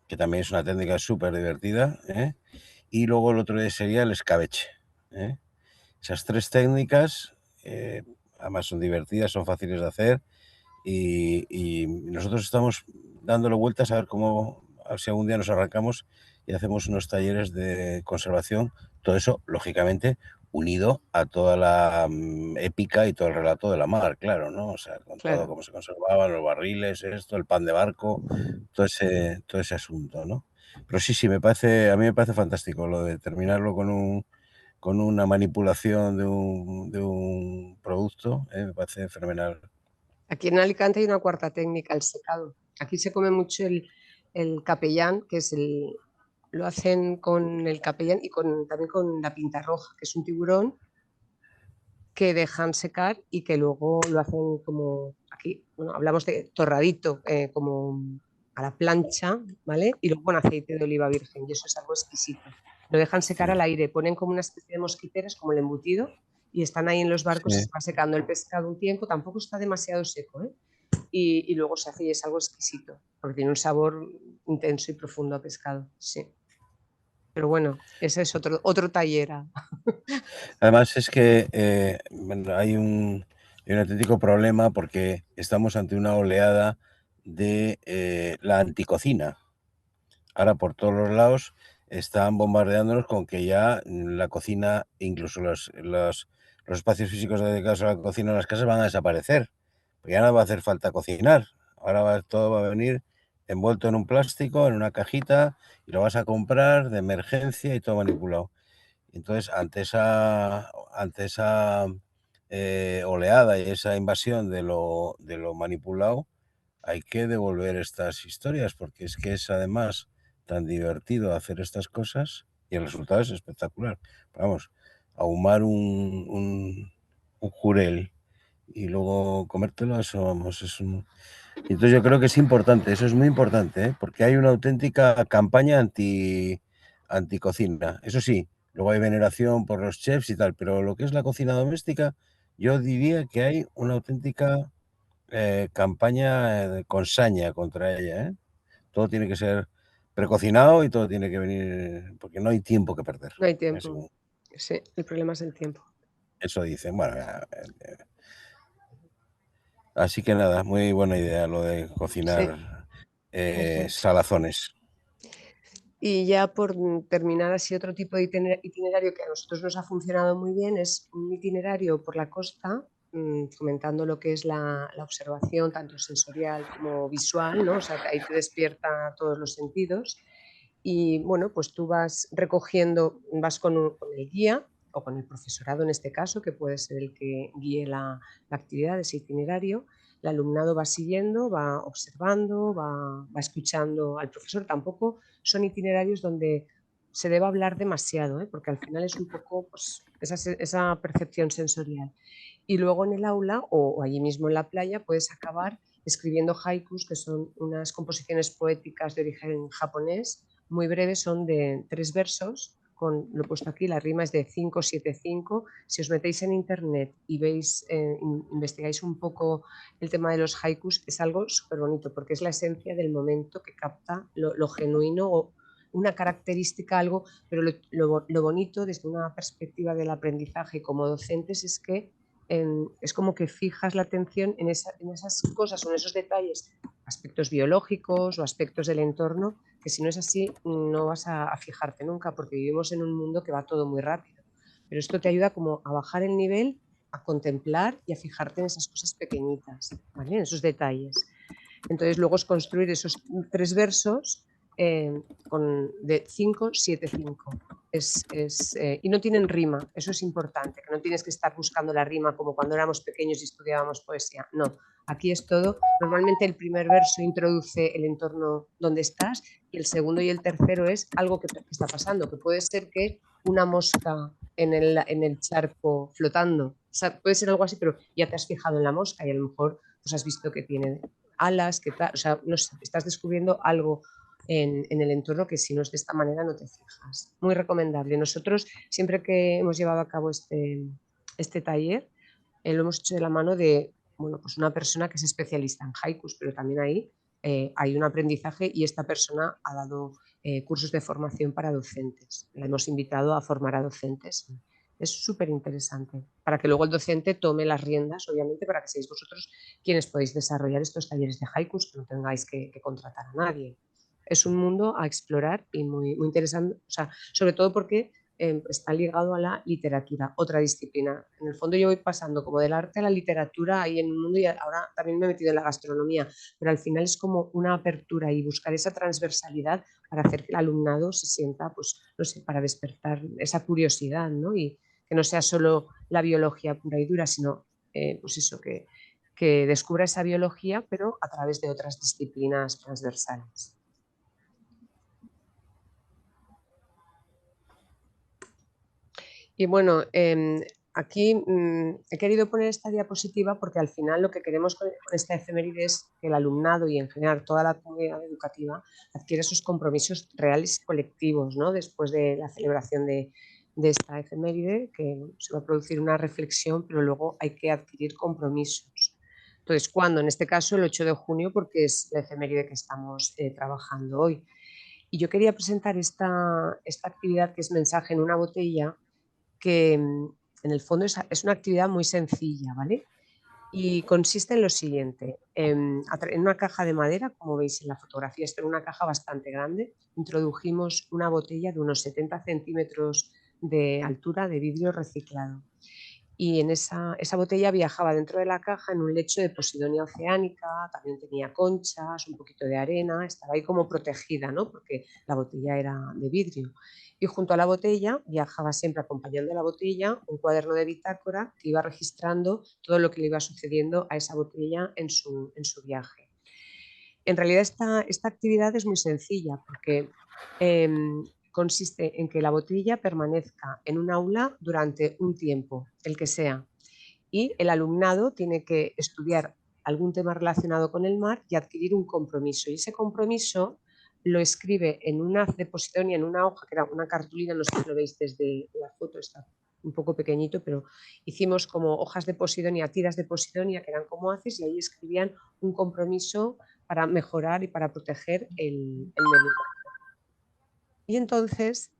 que también es una técnica súper divertida, ¿eh? Y luego el otro sería el escabeche, ¿eh? Esas tres técnicas, además son divertidas, son fáciles de hacer, y nosotros estamos dándole vueltas a ver si algún día nos arrancamos y hacemos unos talleres de conservación, todo eso, lógicamente, unido a toda la épica y todo el relato de la mar, claro, ¿no? O sea, con todo cómo se conservaban los barriles, el pan de barco, todo ese asunto, ¿no? Pero sí, a mí me parece fantástico lo de terminarlo con con una manipulación de un producto, me parece fenomenal. Aquí en Alicante hay una cuarta técnica, el secado. Aquí se come mucho el capellán, que es lo hacen con el capellán y también con la pinta roja, que es un tiburón que dejan secar y que luego lo hacen como aquí, bueno, hablamos de torradito, como a la plancha, ¿vale? Y luego con aceite de oliva virgen, y eso es algo exquisito. Lo dejan secar al aire, ponen como una especie de mosquiteras, como el embutido, y están ahí en los barcos, Sí. se va secando el pescado un tiempo, tampoco está demasiado seco, ¿eh? Y luego se hace y es algo exquisito, porque tiene un sabor intenso y profundo a pescado, sí. Pero bueno, ese es otro taller. Además es que bueno, hay un auténtico problema porque estamos ante una oleada de la anticocina. Ahora por todos los lados están bombardeándonos con que ya la cocina, incluso los espacios físicos dedicados a la cocina en las casas van a desaparecer. Porque ya no va a hacer falta cocinar. Ahora todo va a venir envuelto en un plástico, en una cajita, y lo vas a comprar de emergencia y todo manipulado. Entonces, ante esa oleada y esa invasión de lo manipulado, hay que devolver estas historias, porque es que es además tan divertido hacer estas cosas y el resultado es espectacular. Vamos, ahumar un jurel y luego comértelo, eso vamos, es un... Entonces yo creo que es importante, eso es muy importante, ¿eh? Porque hay una auténtica campaña anticocina. Eso sí, luego hay veneración por los chefs y tal, pero lo que es la cocina doméstica, yo diría que hay una auténtica campaña con saña contra ella, ¿eh? Todo tiene que ser precocinado y todo tiene que venir, porque no hay tiempo que perder. No hay tiempo. Sí, el problema es el tiempo. Eso dicen. Bueno, así que nada, muy buena idea lo de Sí, cocinar eso es. salazones. Y ya por terminar así, otro tipo de itinerario que a nosotros nos ha funcionado muy bien es un itinerario por la costa, fomentando lo que es la observación, tanto sensorial como visual, ¿no? O sea, ahí te despierta todos los sentidos. Y bueno, pues tú vas recogiendo, vas con el guía o con el profesorado en este caso, que puede ser el que guíe la actividad de ese itinerario. El alumnado va siguiendo, va observando, va escuchando al profesor. Tampoco son itinerarios donde se deba hablar demasiado, ¿eh? Porque al final es un poco pues, esa percepción sensorial. Y luego en el aula o allí mismo en la playa puedes acabar escribiendo haikus, que son unas composiciones poéticas de origen japonés, muy breves, son de 3 versos, lo he puesto aquí, la rima es de 575. Si os metéis en internet y veis, investigáis un poco el tema de los haikus, es algo súper bonito, porque es la esencia del momento que capta lo genuino o una característica, algo, pero lo bonito desde una perspectiva del aprendizaje como docentes es que es como que fijas la atención en esas cosas o en esos detalles, aspectos biológicos o aspectos del entorno, que si no es así no vas a fijarte nunca, porque vivimos en un mundo que va todo muy rápido. Pero esto te ayuda como a bajar el nivel, a contemplar y a fijarte en esas cosas pequeñitas, ¿vale? En esos detalles. Entonces luego es construir esos 3 versos de 5, 7, 5. Y no tienen rima, eso es importante, que no tienes que estar buscando la rima como cuando éramos pequeños y estudiábamos poesía. No, aquí es todo. Normalmente el primer verso introduce el entorno donde estás y el segundo y el tercero es algo que está pasando, que puede ser que una mosca en el charco flotando, o sea, puede ser algo así, pero ya te has fijado en la mosca y a lo mejor pues has visto que tiene alas, que tal, o sea, no sé, estás descubriendo algo en el entorno que si no es de esta manera no te fijas. Muy recomendable. Nosotros siempre que hemos llevado a cabo este taller, lo hemos hecho de la mano de bueno, pues una persona que es especialista en haikus, pero también ahí hay un aprendizaje y esta persona ha dado cursos de formación para docentes. La hemos invitado a formar a docentes. Es súper interesante para que luego el docente tome las riendas, obviamente, para que seáis vosotros quienes podéis desarrollar estos talleres de haikus, que no tengáis que contratar a nadie. Es un mundo a explorar y muy, muy interesante, o sea, sobre todo porque está ligado a la literatura, otra disciplina. En el fondo yo voy pasando como del arte a la literatura ahí en un mundo, y ahora también me he metido en la gastronomía, pero al final es como una apertura y buscar esa transversalidad para hacer que el alumnado se sienta, pues, no sé, para despertar esa curiosidad, ¿no? Y que no sea solo la biología pura y dura, sino pues eso, que descubra esa biología, pero a través de otras disciplinas transversales. Y bueno, aquí he querido poner esta diapositiva porque al final lo que queremos con esta efeméride es que el alumnado y en general toda la comunidad educativa adquiera esos compromisos reales y colectivos, ¿no? Después de la celebración de esta efeméride, que se va a producir una reflexión, pero luego hay que adquirir compromisos. Entonces, ¿cuándo? En este caso, el 8 de junio, porque es la efeméride que estamos trabajando hoy. Y yo quería presentar esta actividad que es Mensaje en una botella, que en el fondo es una actividad muy sencilla, ¿vale? Y consiste en lo siguiente, en una caja de madera, como veis en la fotografía, esta es una caja bastante grande, introdujimos una botella de unos 70 centímetros de altura de vidrio reciclado. Y en esa botella viajaba dentro de la caja en un lecho de posidonia oceánica, también tenía conchas, un poquito de arena, estaba ahí como protegida, ¿no? Porque la botella era de vidrio. Y junto a la botella viajaba siempre acompañando a la botella un cuaderno de bitácora que iba registrando todo lo que le iba sucediendo a esa botella en su viaje. En realidad esta actividad es muy sencilla porque consiste en que la botella permanezca en un aula durante un tiempo, el que sea, y el alumnado tiene que estudiar algún tema relacionado con el mar y adquirir un compromiso. Y ese compromiso lo escribe en una haz de posidonia, en una hoja, que era una cartulina, no sé si lo veis desde la foto, está un poco pequeñito, pero hicimos como hojas de posidonia, tiras de posidonia, que eran como haces, y ahí escribían un compromiso para mejorar y para proteger el medio marino. Y entonces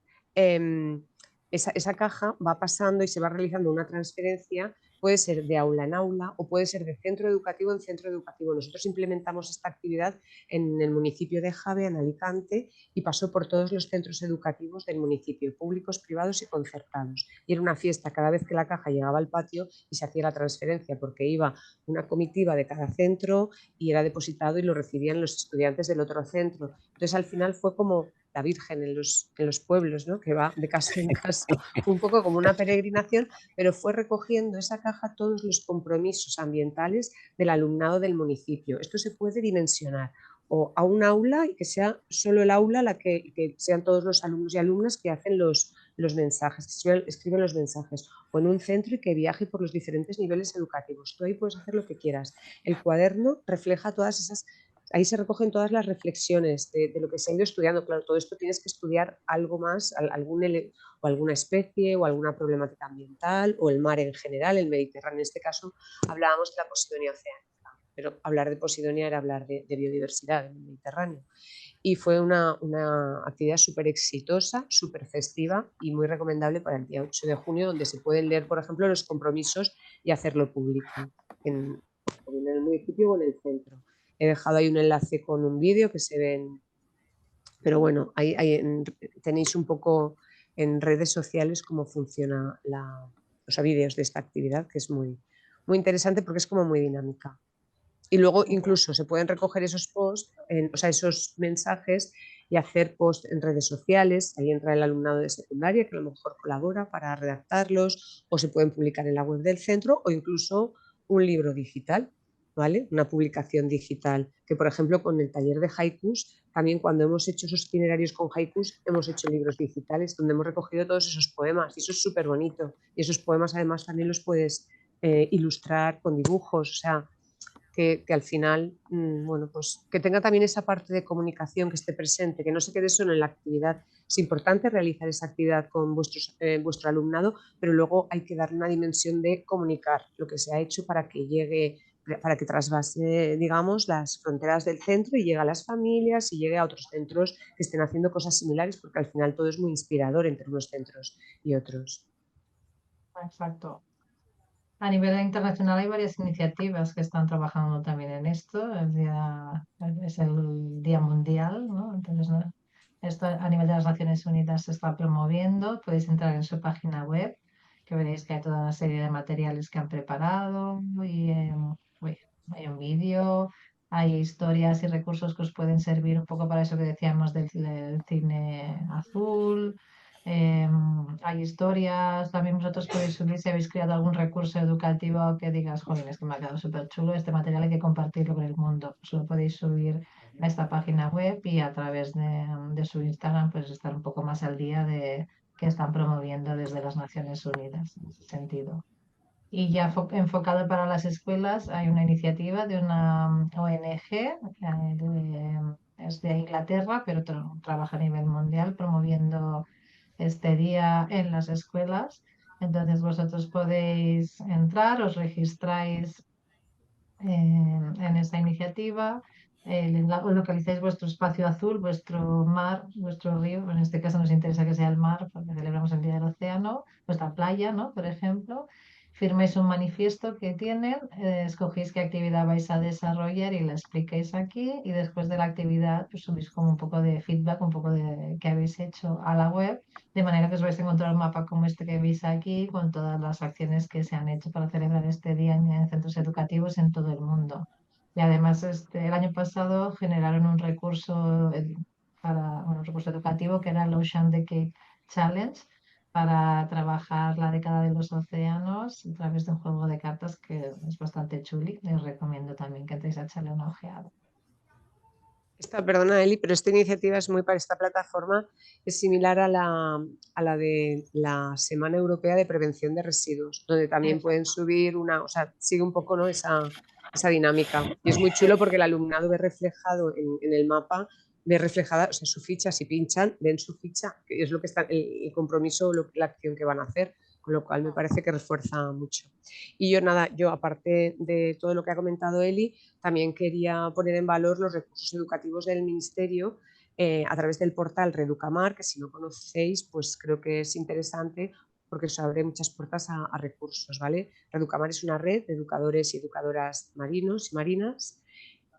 esa caja va pasando y se va realizando una transferencia, puede ser de aula en aula o puede ser de centro educativo en centro educativo. Nosotros implementamos esta actividad en el municipio de Jave, en Alicante, y pasó por todos los centros educativos del municipio, públicos, privados y concertados. Y era una fiesta cada vez que la caja llegaba al patio y se hacía la transferencia, porque iba una comitiva de cada centro y era depositado y lo recibían los estudiantes del otro centro. Entonces al final fue como la Virgen en los pueblos, ¿no? Que va de casa en casa, un poco como una peregrinación, pero fue recogiendo esa caja todos los compromisos ambientales del alumnado del municipio. Esto se puede dimensionar o a un aula y que sea solo el aula que sean todos los alumnos y alumnas que hacen los mensajes, que escriben los mensajes, o en un centro y que viaje por los diferentes niveles educativos. Tú ahí puedes hacer lo que quieras. El cuaderno refleja todas esas. Ahí se recogen todas las reflexiones de lo que se ha ido estudiando. Claro, todo esto tienes que estudiar algo más, o alguna especie o alguna problemática ambiental o el mar en general, el Mediterráneo. En este caso hablábamos de la posidonia oceánica, pero hablar de posidonia era hablar de biodiversidad en el Mediterráneo. Y fue una actividad súper exitosa, súper festiva y muy recomendable para el día 8 de junio, donde se pueden leer, por ejemplo, los compromisos y hacerlo público en el municipio o en el centro. He dejado ahí un enlace con un vídeo que se ven, pero bueno, ahí tenéis un poco en redes sociales cómo funciona los vídeos de esta actividad, que es muy, muy interesante porque es como muy dinámica. Y luego incluso se pueden recoger esos posts, esos mensajes y hacer posts en redes sociales. Ahí entra el alumnado de secundaria que a lo mejor colabora para redactarlos, o se pueden publicar en la web del centro o incluso un libro digital, ¿vale? Una publicación digital, que por ejemplo con el taller de haikus, también cuando hemos hecho esos itinerarios con haikus, hemos hecho libros digitales donde hemos recogido todos esos poemas y eso es súper bonito. Y esos poemas además también los puedes ilustrar con dibujos, o sea, que al final, bueno, pues que tenga también esa parte de comunicación, que esté presente, que no se quede solo en la actividad. Es importante realizar esa actividad con vuestro alumnado, pero luego hay que darle una dimensión de comunicar lo que se ha hecho para que llegue, para que trasvase, digamos, las fronteras del centro y llegue a las familias y llegue a otros centros que estén haciendo cosas similares, porque al final todo es muy inspirador entre unos centros y otros. Exacto. A nivel internacional hay varias iniciativas que están trabajando también en esto. Es el Día Mundial, ¿no? Entonces, Esto a nivel de las Naciones Unidas se está promoviendo. Podéis entrar en su página web, que veréis que hay toda una serie de materiales que han preparado y uy, hay un vídeo, hay historias y recursos que os pueden servir un poco para eso que decíamos del cine azul. Hay historias, también vosotros podéis subir si habéis creado algún recurso educativo que digas, joder, es que me ha quedado súper chulo, este material hay que compartirlo con el mundo. Pues lo podéis subir a esta página web y a través de su Instagram pues estar un poco más al día de qué están promoviendo desde las Naciones Unidas en ese sentido. Y ya enfocado para las escuelas hay una iniciativa de una ONG, es de Inglaterra, pero trabaja a nivel mundial promoviendo este día en las escuelas. Entonces vosotros podéis entrar, os registráis en esta iniciativa, localizáis vuestro espacio azul, vuestro mar, vuestro río. En este caso nos interesa que sea el mar porque celebramos el Día del Océano, vuestra playa, ¿no? Por ejemplo. Firmáis un manifiesto que tienen, escogéis qué actividad vais a desarrollar y la explicáis aquí y después de la actividad pues subís como un poco de feedback, un poco de qué habéis hecho a la web, de manera que os vais a encontrar un mapa como este que veis aquí con todas las acciones que se han hecho para celebrar este día en centros educativos en todo el mundo. Y además el año pasado generaron un recurso un recurso educativo que era el Ocean Decade Challenge, para trabajar la década de los océanos a través de un juego de cartas que es bastante chuli. Les recomiendo también que entréis a echarle una ojeada. Perdona, Eli, pero esta iniciativa es muy para esta plataforma, es similar a la de la Semana Europea de Prevención de Residuos, donde también pueden subir o sea, sigue un poco, ¿no? esa dinámica. Y es muy chulo porque el alumnado ve reflejado en el mapa, ve reflejada, o sea, su ficha, si pinchan, ven su ficha, que es lo que está, el compromiso o la acción que van a hacer, con lo cual me parece que refuerza mucho. Y yo aparte de todo lo que ha comentado Eli, también quería poner en valor los recursos educativos del Ministerio a través del portal Reducamar, que si no conocéis, pues creo que es interesante porque os abre muchas puertas a recursos, ¿vale? Reducamar es una red de educadores y educadoras marinos y marinas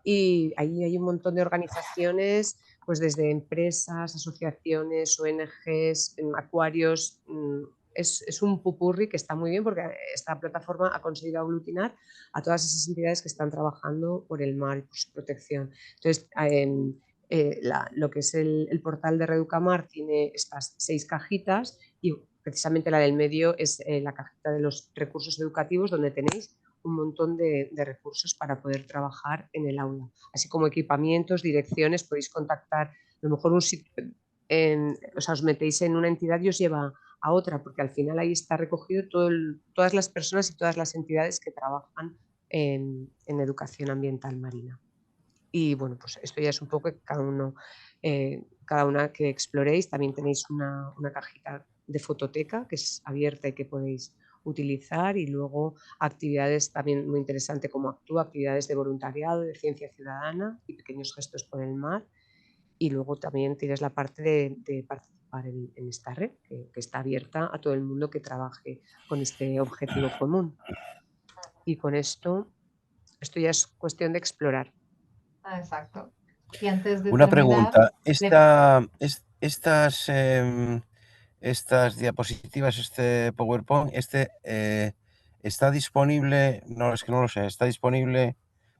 y ahí hay un montón de organizaciones, pues desde empresas, asociaciones, ONGs, acuarios. Es un pupurri que está muy bien porque esta plataforma ha conseguido aglutinar a todas esas entidades que están trabajando por el mar y por su protección. Entonces, lo que es el portal de Reducamar tiene estas 6 cajitas y precisamente la del medio es la cajita de los recursos educativos donde tenéis un montón de recursos para poder trabajar en el aula, así como equipamientos, direcciones, podéis contactar, a lo mejor o sea, os metéis en una entidad y os lleva a otra, porque al final ahí está recogido todas las personas y todas las entidades que trabajan en educación ambiental marina. Y bueno, pues esto ya es un poco que cada una que exploréis. También tenéis una cajita de fototeca que es abierta y que podéis utilizar, y luego actividades también muy interesantes como Actúa, actividades de voluntariado, de ciencia ciudadana y pequeños gestos por el mar. Y luego también tienes la parte de participar en esta red que está abierta a todo el mundo que trabaje con este objetivo común. Y con esto ya es cuestión de explorar. Exacto. Y antes de Una terminar, pregunta, estas diapositivas, este PowerPoint, ¿está disponible? No, es que no lo sé, ¿está disponible?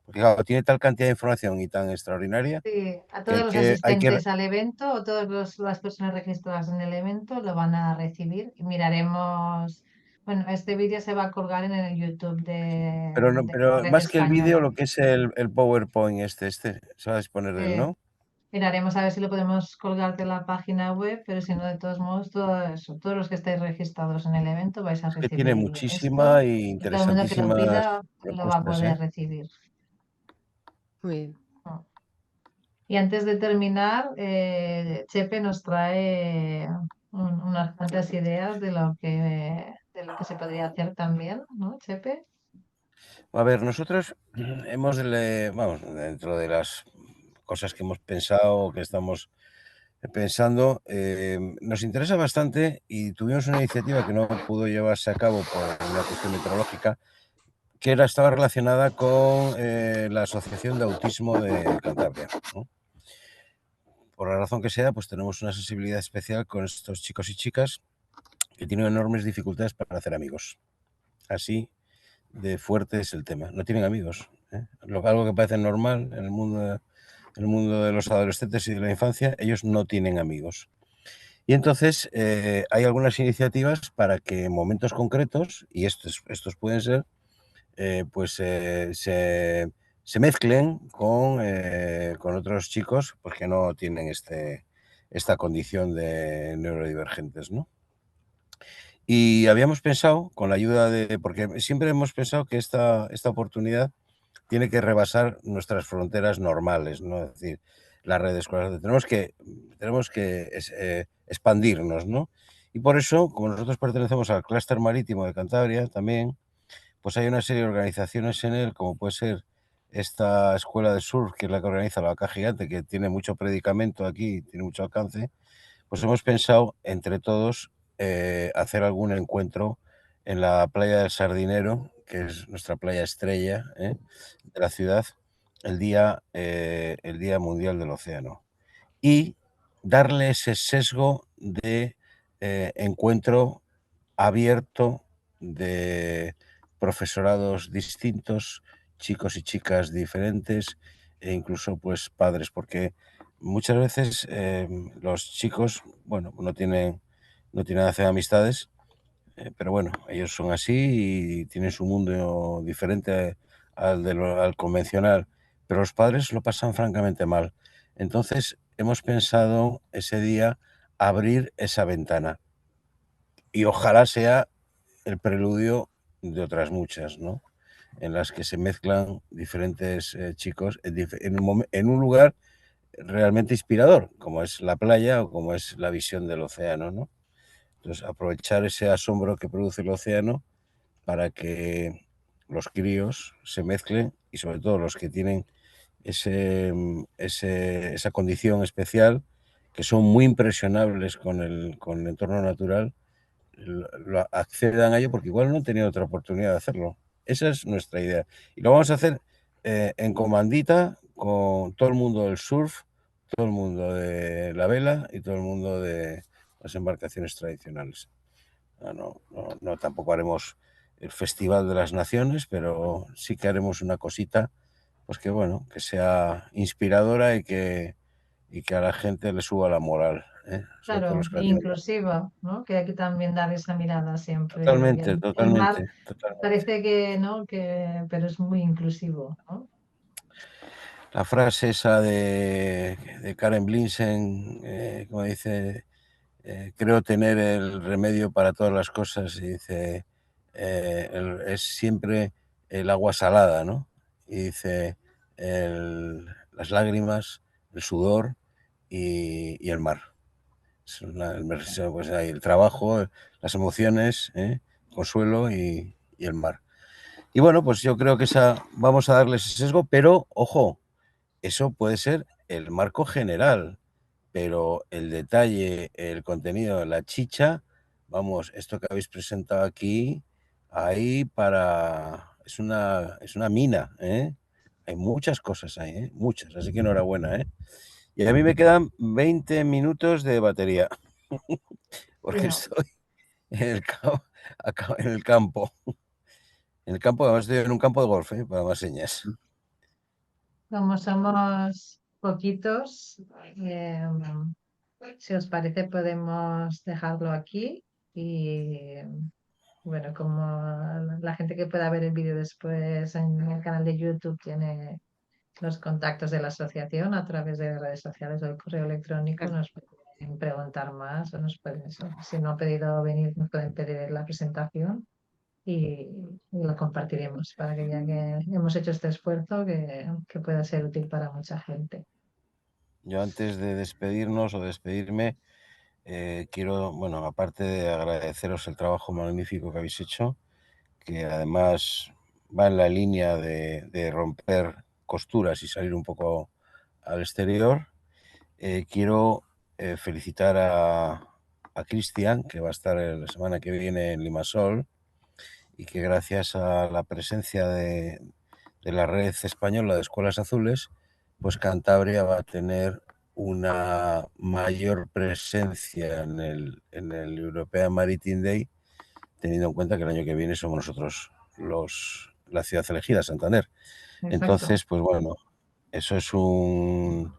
Porque claro, tiene tal cantidad de información y tan extraordinaria sí, a que todos los hay que... asistentes al evento o todas las personas registradas en el evento lo van a recibir y miraremos. Bueno, este vídeo se va a colgar en el YouTube Pero, no, de la pero red más que el vídeo, española. lo que es el PowerPoint se va a disponer de él, ¿no? Miraremos a ver si lo podemos colgar de la página web, pero si no, de todos modos, todo eso, todos los que estáis registrados en el evento vais a Es que tiene recibir muchísima esto e y todo el mundo que lo interesantísimas pida lo va a propuestas, poder ¿eh? recibir. Muy bien. Y antes de terminar, Chepe nos trae unas cuantas ideas de lo que se podría hacer también, ¿no, Chepe? A ver, nosotros vamos, dentro de las cosas que hemos pensado, que estamos pensando, nos interesa bastante y tuvimos una iniciativa que no pudo llevarse a cabo por una cuestión meteorológica, que estaba relacionada con la Asociación de Autismo de Cantabria, ¿no? por la razón que sea, pues tenemos una sensibilidad especial con estos chicos y chicas que tienen enormes dificultades para hacer amigos. Así de fuerte es el tema. No tienen amigos. Algo que parece normal en el mundo de los adolescentes y de la infancia, ellos no tienen amigos. Y entonces hay algunas iniciativas para que en momentos concretos, y estos pueden ser, se mezclen con otros chicos pues, que no tienen esta condición de neurodivergentes, ¿no? Y habíamos pensado, con la ayuda porque siempre hemos pensado que esta oportunidad tiene que rebasar nuestras fronteras normales, ¿no? Es decir, las redes escolares. Tenemos que expandirnos, ¿no? Y por eso, como nosotros pertenecemos al clúster marítimo de Cantabria también, pues hay una serie de organizaciones en él, como puede ser esta escuela de surf, que es la que organiza la Vaca Gigante, que tiene mucho predicamento aquí, tiene mucho alcance. Pues hemos pensado, entre todos, hacer algún encuentro en la playa del Sardinero, que es nuestra playa estrella de la ciudad, el Día Mundial del Océano. Y darle ese sesgo de encuentro abierto de profesorados distintos, chicos y chicas diferentes, e incluso pues padres, porque muchas veces los chicos, bueno, no tienen nada que hacer amistades, pero bueno, ellos son así y tienen su mundo diferente al convencional, pero los padres lo pasan francamente mal. Entonces hemos pensado ese día abrir esa ventana y ojalá sea el preludio de otras muchas, ¿no? En las que se mezclan diferentes chicos en un lugar realmente inspirador, como es la playa o como es la visión del océano, ¿no? Entonces, aprovechar ese asombro que produce el océano para que los críos se mezclen y sobre todo los que tienen esa condición especial, que son muy impresionables con el entorno natural, accedan a ello porque igual no han tenido otra oportunidad de hacerlo. Esa es nuestra idea. Y lo vamos a hacer en comandita con todo el mundo del surf, todo el mundo de la vela y todo el mundo de las embarcaciones tradicionales. No, tampoco haremos el Festival de las Naciones, pero sí que haremos una cosita, pues que bueno, que sea inspiradora y que a la gente le suba la moral, sobre todo Claro, los que la tienen. inclusiva, ¿no? Que hay que también dar esa mirada siempre. Totalmente, El mar totalmente. parece que no, pero es muy inclusivo, ¿no? La frase esa de Karen Blinsen, como dice, creo tener el remedio para todas las cosas, y dice, es siempre el agua salada, ¿no? Y dice, las lágrimas, el sudor y el mar. Pues hay el trabajo, las emociones, consuelo y el mar. Y bueno, pues yo creo que vamos a darle ese sesgo, pero ojo, eso puede ser el marco general, pero el detalle, el contenido, la chicha, vamos, esto que habéis presentado aquí, ahí es una mina, ¿eh? Hay muchas cosas ahí, muchas, así que enhorabuena, ¿eh? Y a mí me quedan 20 minutos de batería, porque Bueno, estoy en el en el campo. En el campo, además estoy en un campo de golf, para más señas. como somos poquitos, eh, si os parece, podemos dejarlo aquí y bueno, como la gente que pueda ver el vídeo después en el canal de YouTube tiene los contactos de la asociación a través de redes sociales o el correo electrónico, nos pueden preguntar más o nos pueden, si no ha pedido venir, nos pueden pedir la presentación y lo compartiremos para que ya que hemos hecho este esfuerzo que pueda ser útil para mucha gente. Yo antes de despedirnos o despedirme, quiero, bueno, aparte de agradeceros el trabajo magnífico que habéis hecho, que además va en la línea de romper costuras y salir un poco al exterior, quiero felicitar a Cristian, que va a estar la semana que viene en Limassol, y que gracias a la presencia de la red española de escuelas azules, pues Cantabria va a tener una mayor presencia en el European Maritime Day, teniendo en cuenta que el año que viene somos nosotros la ciudad elegida, Santander. Exacto. Entonces, pues bueno, eso es una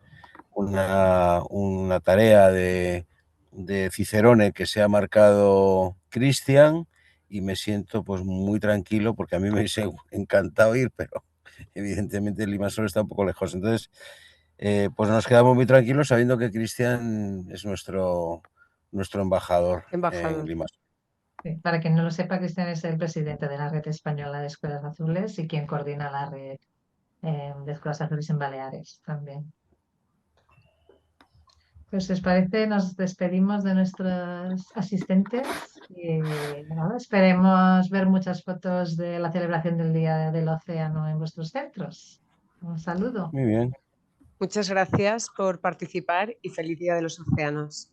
tarea de Cicerone que se ha marcado Cristian, y me siento pues muy tranquilo porque a mí me hubiese encantado ir, pero evidentemente Limasol está un poco lejos. Entonces, pues nos quedamos muy tranquilos sabiendo que Cristian es nuestro embajador en Limasol. Sí, para quien no lo sepa, Cristian es el presidente de la Red Española de Escuelas Azules y quien coordina la red de Escuelas Azules en Baleares también. Pues si os parece, nos despedimos de nuestros asistentes y nada, esperemos ver muchas fotos de la celebración del Día del Océano en vuestros centros. Un saludo. Muy bien. Muchas gracias por participar y feliz Día de los Océanos.